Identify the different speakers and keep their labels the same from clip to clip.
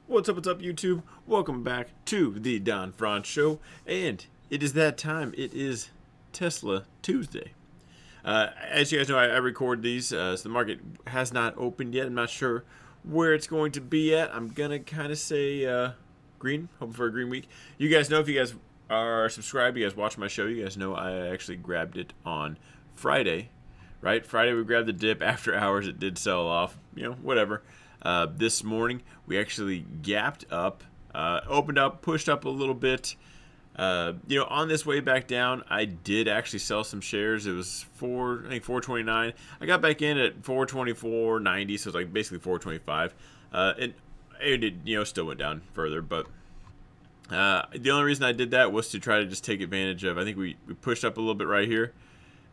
Speaker 1: What's up, YouTube? Welcome back to the Don Franz Show, and it is that time. It is Tesla Tuesday. As you guys know, I record these, so the market has not opened yet. I'm not sure where it's going to be at. I'm gonna kind of say green, hoping for a green week. You guys know, if you guys are subscribed, you guys watch my show, you guys know I actually grabbed it on Friday, right? Friday we grabbed the dip. After hours it did sell off, whatever. This morning we actually gapped up, opened up, pushed up a little bit. On this way back down, I did actually sell some shares. It was 429. I got back in at 424.90, so it's like basically 425. And it still went down further, but the only reason I did that was to try to just take advantage of. I think we pushed up a little bit right here.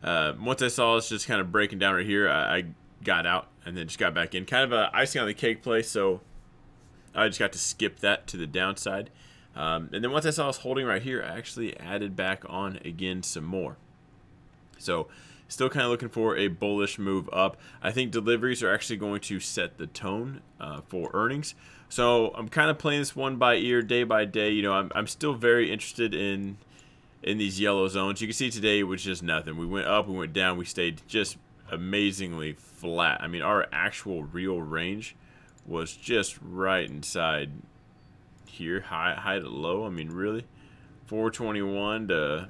Speaker 1: Once I saw it's just kind of breaking down right here, I got out and then just got back in. Kind of a icing on the cake play, so I just got to skip that to the downside. And then once I saw us holding right here, I actually added back on again some more. So still kind of looking for a bullish move up. I think deliveries are actually going to set the tone for earnings. So I'm kind of playing this one by ear, day by day. I'm still very interested in these yellow zones. You can see today it was just nothing. We went up, we went down, we stayed just amazingly flat. I mean, our actual real range was just right inside here, high to low. I mean, really, 421 to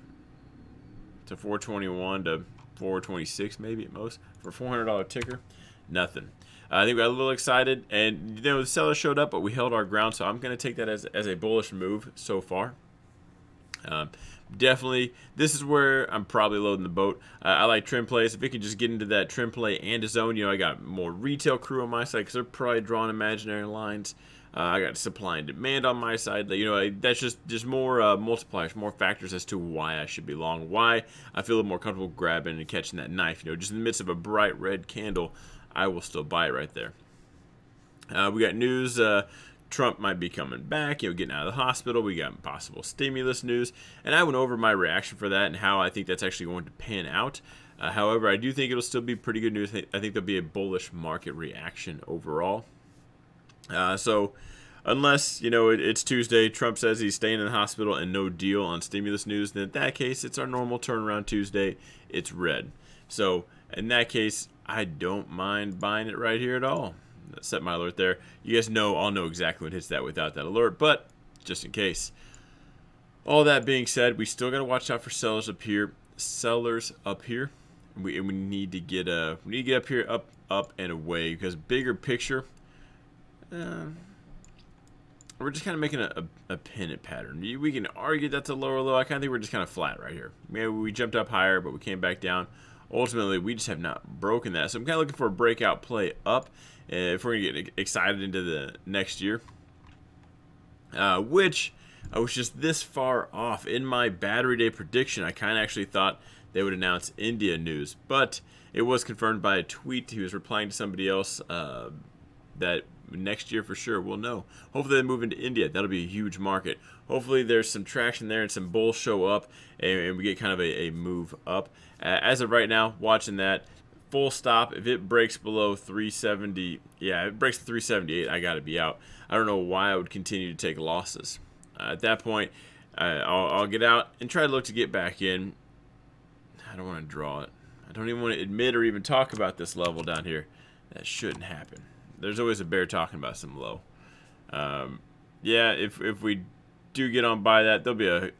Speaker 1: 421 to 426 maybe at most for a $400 ticker. Nothing. I think we got a little excited, and the seller showed up, but we held our ground. So I'm going to take that as a bullish move so far. Definitely, this is where I'm probably loading the boat. I like trim plays. If it can just get into that trim play and a zone, I got more retail crew on my side because they're probably drawing imaginary lines. I got supply and demand on my side. That's just more multipliers, more factors as to why I should be long, why I feel a little more comfortable grabbing and catching that knife. Just in the midst of a bright red candle, I will still buy it right there. We got news. Trump might be coming back, getting out of the hospital. We got possible stimulus news, and I went over my reaction for that and how I think that's actually going to pan out. However, I do think it'll still be pretty good news. I think there'll be a bullish market reaction overall. So unless, it's Tuesday, Trump says he's staying in the hospital and no deal on stimulus news, then in that case, it's our normal turnaround Tuesday. It's red. So in that case, I don't mind buying it right here at all. Set my alert there. You guys I'll know exactly when it hits that without that alert, but just in case. All that being said, we still got to watch out for sellers up here. We need to get up here, up and away, because bigger picture, we're just kind of making a pennant pattern. We can argue that's a lower low. I kind of think we're just kind of flat right here. Maybe we jumped up higher, but we came back down. Ultimately, we just have not broken that. So I'm kind of looking for a breakout play up if we're going to get excited into the next year. Which I was just this far off. In my battery day prediction, I kind of actually thought they would announce India news. But it was confirmed by a tweet. He was replying to somebody else that next year for sure we'll know. Hopefully they move into India. That'll be a huge market. Hopefully there's some traction there and some bulls show up and we get kind of a move up. As of right now, watching that, full stop. If it breaks below 370, if it breaks to 378, I got to be out. I don't know why I would continue to take losses. At that point, I'll get out and try to look to get back in. I don't want to draw it. I don't even want to admit or even talk about this level down here. That shouldn't happen. There's always a bear talking about some low. If we do get on by that, there'll be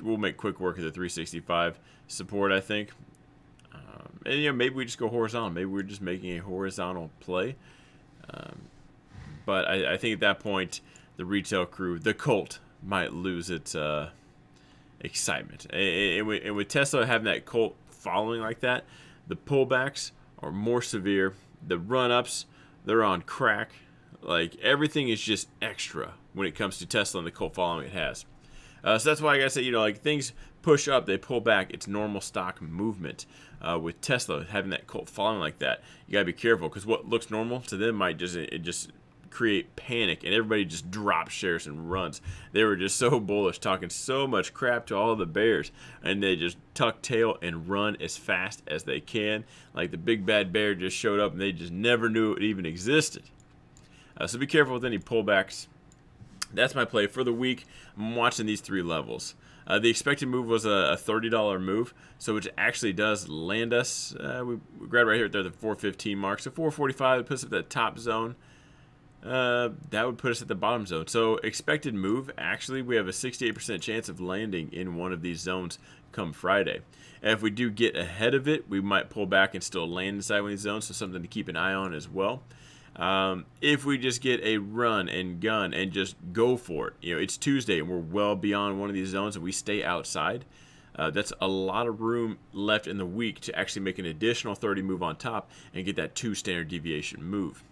Speaker 1: we'll make quick work of the 365 support, I think. And maybe we just go horizontal. Maybe we're just making a horizontal play. But I think at that point, the retail crew, the cult, might lose its excitement. And with Tesla having that cult following like that, the pullbacks are more severe. The run-ups, they're on crack. Like, everything is just extra when it comes to Tesla and the cult following it has. So that's why I gotta say, things push up, they pull back. It's normal stock movement. With Tesla having that cult following like that, you gotta be careful, because what looks normal to them might just create panic, and everybody just drops shares and runs. They were just so bullish, talking so much crap to all the bears, and they just tuck tail and run as fast as they can. Like the big bad bear just showed up, and they just never knew it even existed. So be careful with any pullbacks. That's my play for the week. I'm watching these three levels. The expected move was a $30 move, so which actually does land us. We grabbed right here at the 415 mark, so 445 puts us at the top zone. That would put us at the bottom zone. So expected move, actually, we have a 68% chance of landing in one of these zones come Friday. And if we do get ahead of it, we might pull back and still land inside one of these zones, so something to keep an eye on as well. If we just get a run and gun and just go for it, it's Tuesday and we're well beyond one of these zones and we stay outside, that's a lot of room left in the week to actually make an additional 30 move on top and get that 2 standard deviation move.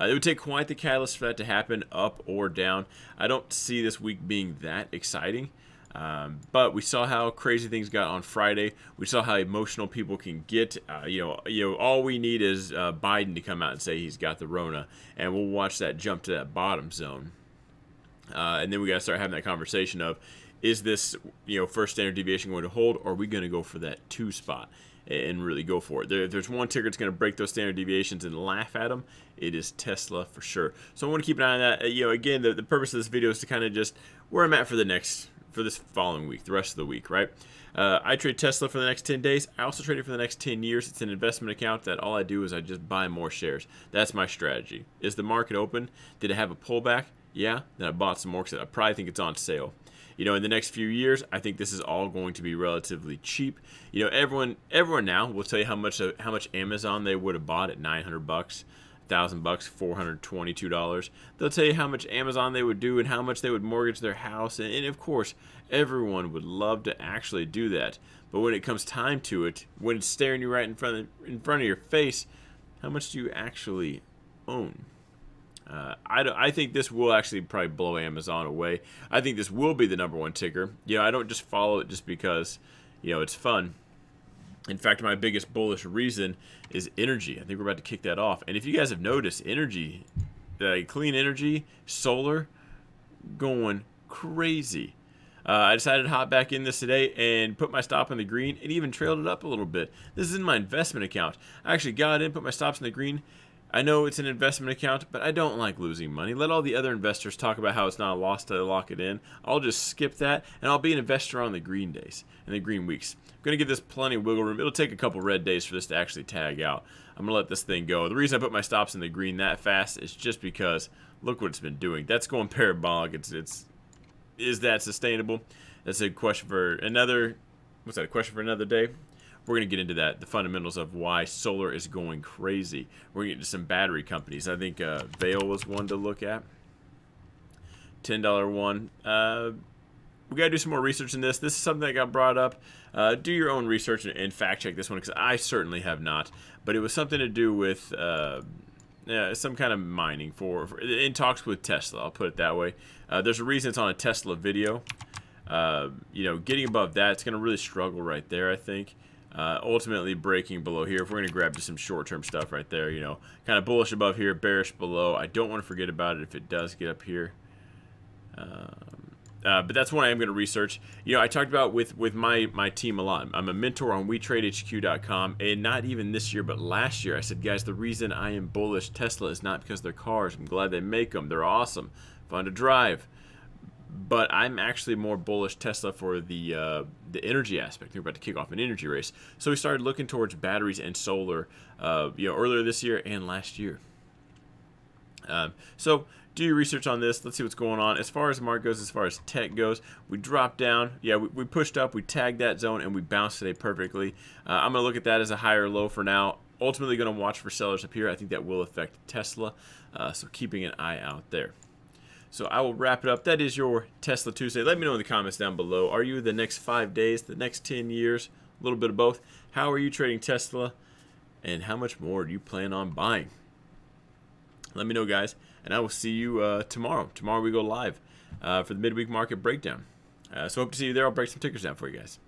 Speaker 1: It would take quite the catalyst for that to happen, up or down. I don't see this week being that exciting. But we saw how crazy things got on Friday. We saw how emotional people can get. All we need is Biden to come out and say he's got the Rona, and we'll watch that jump to that bottom zone. And then we got to start having that conversation of, is this first standard deviation going to hold, or are we going to go for that 2 spot and really go for it? If there's one ticker that's going to break those standard deviations and laugh at them, it is Tesla for sure. So I want to keep an eye on that. Again, the purpose of this video is to kind of just where I'm at for this following week, the rest of the week, right? I trade Tesla for the next 10 days. I also trade it for the next 10 years. It's an investment account that all I do is I just buy more shares. That's my strategy. Is the market open? Did it have a pullback? Yeah. Then I bought some more because I probably think it's on sale. In the next few years, I think this is all going to be relatively cheap. Everyone now will tell you how much Amazon they would have bought at $900, $1,000, $422. They'll tell you how much Amazon they would do and how much they would mortgage their house. And of course, everyone would love to actually do that. But when it comes time to it, when it's staring you right in front of your face, how much do you actually own? I think this will actually probably blow Amazon away. I think this will be the #1 ticker. I don't just follow it just because, it's fun. In fact, my biggest bullish reason is energy. I think we're about to kick that off. And if you guys have noticed, energy, clean energy, solar, going crazy. I decided to hop back in this today and put my stop in the green and even trailed it up a little bit. This is in my investment account. I actually got in, put my stops in the green. I know it's an investment account, but I don't like losing money. Let all the other investors talk about how it's not a loss to lock it in. I'll just skip that, and I'll be an investor on the green days and the green weeks. I'm going to give this plenty of wiggle room. It'll take a couple red days for this to actually tag out. I'm going to let this thing go. The reason I put my stops in the green that fast is just because look what it's been doing. That's going parabolic. Is that sustainable? That's a question for another. What's that? A question for another day. We're going to get into that, the fundamentals of why solar is going crazy. We're going to get into some battery companies. I think Vail was one to look at. $10 one. We got to do some more research in this. This is something that got brought up. Do your own research and fact check this one, because I certainly have not. But it was something to do with some kind of mining for in talks with Tesla. I'll put it that way. There's a reason it's on a Tesla video. Getting above that, it's going to really struggle right there, I think. Ultimately breaking below here. If we're going to grab just some short-term stuff right there, kind of bullish above here, bearish below. I don't want to forget about it if it does get up here. But that's one I am going to research. I talked about with my team a lot. I'm a mentor on WeTradeHQ.com, and not even this year, but last year, I said, guys, the reason I am bullish Tesla is not because they're cars. I'm glad they make them. They're awesome, fun to drive. But I'm actually more bullish Tesla for the energy aspect. They're about to kick off an energy race. So we started looking towards batteries and solar earlier this year and last year. So do your research on this. Let's see what's going on. As far as the market goes, as far as tech goes, we dropped down. Yeah, we pushed up. We tagged that zone, and we bounced today perfectly. I'm going to look at that as a higher low for now. Ultimately going to watch for sellers up here. I think that will affect Tesla. So keeping an eye out there. So I will wrap it up. That is your Tesla Tuesday. Let me know in the comments down below. Are you the next 5 days, the next 10 years, a little bit of both? How are you trading Tesla? And how much more do you plan on buying? Let me know, guys. And I will see you tomorrow. Tomorrow we go live for the midweek market breakdown. So hope to see you there. I'll break some tickers down for you guys.